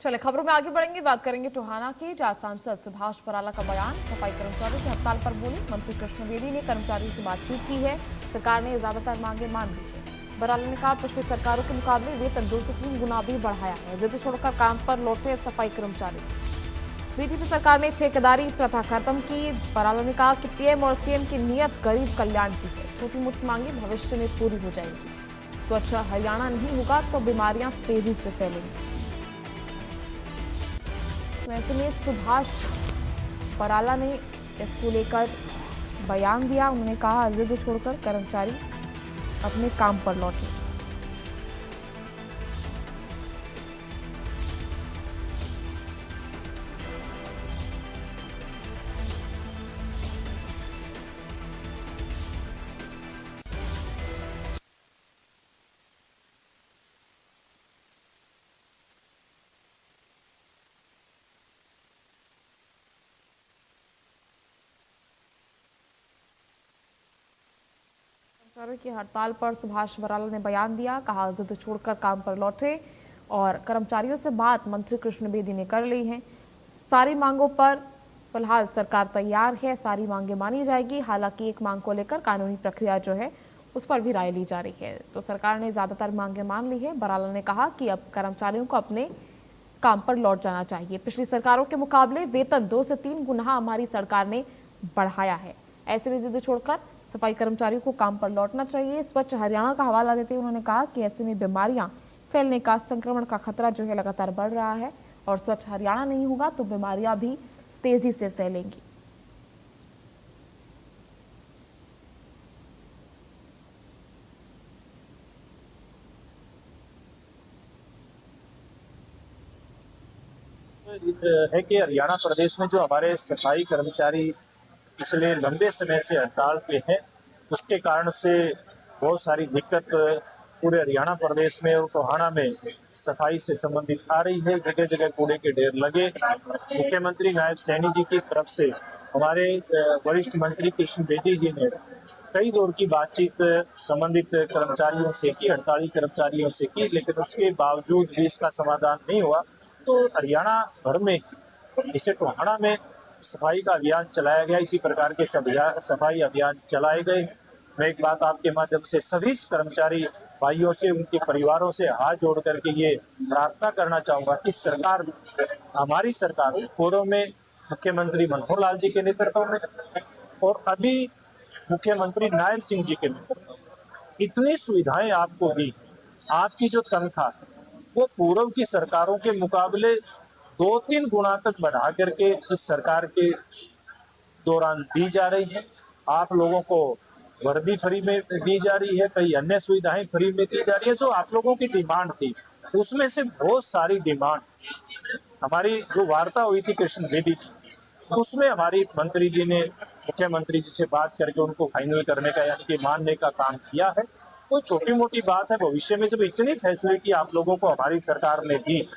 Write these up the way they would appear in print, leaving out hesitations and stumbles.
चले खबरों में आगे बढ़ेंगे, बात करेंगे टोहाना की, जहां सांसद सुभाष बराला का बयान सफाई कर्मचारियों की हड़ताल पर बोले। मंत्री कृष्ण बेदी ने कर्मचारियों से बातचीत की है, सरकार ने ज्यादातर मांगे मान ली है। बराला ने कहा, पिछली सरकारों के मुकाबले वेतन 2 से 3 गुना भी बढ़ाया है। जिद छोड़कर काम पर लौटे सफाई कर्मचारी। बीजेपी सरकार ने ठेकेदारी प्रथा खत्म की। बराला ने कहा कि पीएम और सीएम की नीयत गरीब कल्याण की है। छोटी मोटी मांगे भविष्य में पूरी हो जाएंगी। स्वच्छ हरियाणा नहीं होगा तो बीमारियां तेजी से फैलेंगी। ऐसे में सुभाष बराला ने इसको लेकर बयान दिया। उन्होंने कहा, जिद छोड़कर कर्मचारी अपने काम पर लौटे। कर्मचारियों की हड़ताल पर सुभाष बराला ने बयान दिया। कहा, जिद छोड़कर काम पर लौटे और कर्मचारियों से बात मंत्री कृष्ण बेदी ने कर ली है। सारी मांगों पर फिलहाल सरकार तैयार है, सारी मांगे मानी जाएगी। हालांकि एक मांग को लेकर कानूनी प्रक्रिया जो है उस पर भी राय ली जा रही है। तो सरकार ने ज्यादातर मांगे मान ली है। बराला ने कहा कि अब कर्मचारियों को अपने काम पर लौट जाना चाहिए। पिछली सरकारों के मुकाबले वेतन 2 से 3 गुना हमारी सरकार ने बढ़ाया है। ऐसे में जिद छोड़कर सफाई कर्मचारियों को काम पर लौटना चाहिए। स्वच्छ हरियाणा का हवाला देते हुए उन्होंने कहा कि ऐसे में बीमारियां फैलने का, संक्रमण का खतरा जो है लगातार बढ़ रहा है और स्वच्छ हरियाणा नहीं होगा तो बीमारियां भी तेजी से फैलेंगी। है कि हरियाणा प्रदेश में जो हमारे सफाई कर्मचारी पिछले लंबे समय से हड़ताल पे हैं, उसके कारण से बहुत सारी दिक्कत पूरे हरियाणा प्रदेश में और टोहाना में सफाई से संबंधित आ रही है। जगह जगह कूड़े के ढेर लगे। मुख्यमंत्री नायब सैनी जी की तरफ से हमारे वरिष्ठ मंत्री कृष्ण बेदी जी ने कई दौर की बातचीत संबंधित कर्मचारियों से की, हड़ताली कर्मचारियों से की, लेकिन उसके बावजूद भी इसका समाधान नहीं हुआ। तो हरियाणा भर में, इसे टोहाना में सफाई का अभियान चलाया गया। इसी प्रकार के सफाई अभियान चलाए गए। मैं एक बात आपके माध्यम से सभी कर्मचारी भाइयों से, उनके परिवारों से हाथ जोड़ करके ये प्रार्थना करना चाहूंगा कि सरकार, हमारी सरकार पूर्व में मुख्यमंत्री मनोहर लाल जी के नेतृत्व में और अभी मुख्यमंत्री नायब सिंह जी के नेतृत्व में इतनी सुविधाएं आपको दी। आपकी जो तनख्वाह है वो पूर्व की सरकारों के मुकाबले 2-3 गुना तक बढ़ा करके इस सरकार के दौरान दी जा रही है। आप लोगों को वर्दी फ्री में दी जा रही है, कई अन्य सुविधाएं फ्री में दी जा रही है। जो आप लोगों की डिमांड थी, उसमें से बहुत सारी डिमांड, हमारी जो वार्ता हुई थी कृष्ण बेदी जी, उसमें हमारी मंत्री जी ने मुख्यमंत्री जी से बात करके उनको फाइनल करने का, यानी कि मानने का काम किया है। कोई छोटी मोटी बात है। भविष्य में जब इतनी फैसिलिटी आप लोगों को हमारी सरकार ने दी,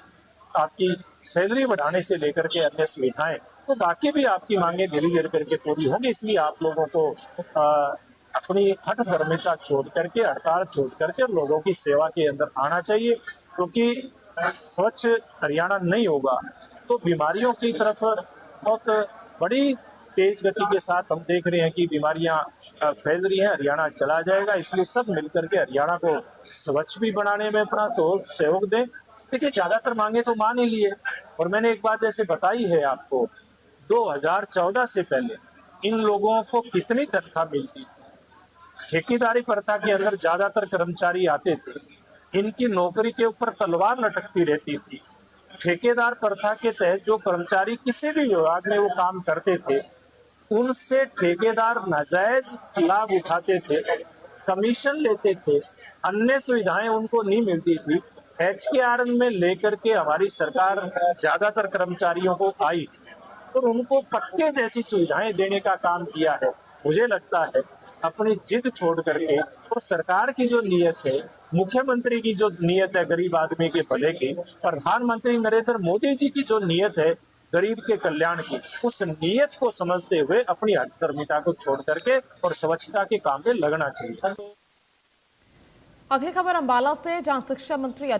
आपकी सैलरी बढ़ाने से लेकर के अन्य सुविधाएं, तो बाकी भी आपकी मांगे धीरे धीरे करके पूरी होंगी। इसलिए आप लोगों को अपनी हठधर्मिता छोड़ करके, हड़ताल छोड़ करके लोगों की सेवा के अंदर आना चाहिए, क्योंकि स्वच्छ हरियाणा नहीं होगा तो बीमारियों की तरफ बहुत बड़ी तेज गति के साथ हम देख रहे हैं कि बीमारियां फैल रही हैं। हरियाणा चला जाएगा। इसलिए सब मिलकर के हरियाणा को स्वच्छ भी बनाने में अपना सहयोग दें। देखिए, ज्यादातर मांगे तो मान ही लिए, और मैंने एक बात जैसे बताई है आपको, 2014 से पहले इन लोगों को कितनी तनख्वाह मिलती। ठेकेदारी प्रथा के अंदर ज्यादातर कर्मचारी आते थे, इनकी नौकरी के ऊपर तलवार लटकती रहती थी। ठेकेदार प्रथा के तहत जो कर्मचारी किसी भी विभाग में वो काम करते थे, उनसे ठेकेदार नाजायज लाभ उठाते थे, कमीशन लेते थे, अन्य सुविधाएं उनको नहीं मिलती थी। HKR में लेकर के हमारी सरकार ज्यादातर कर्मचारियों को आई और उनको पक्के जैसी सुविधाएं देने का काम किया है। मुझे लगता है अपनी जिद छोड़ करके, और सरकार की जो नीयत है, मुख्यमंत्री की जो नीयत है गरीब आदमी के भले की, प्रधानमंत्री नरेंद्र मोदी जी की जो नीयत है गरीब के कल्याण की, उस नीयत को समझते हुए अपनी हठधर्मिता को छोड़ करके और स्वच्छता के काम में लगना चाहिए। अगली खबर अंबाला से, जहां शिक्षा मंत्री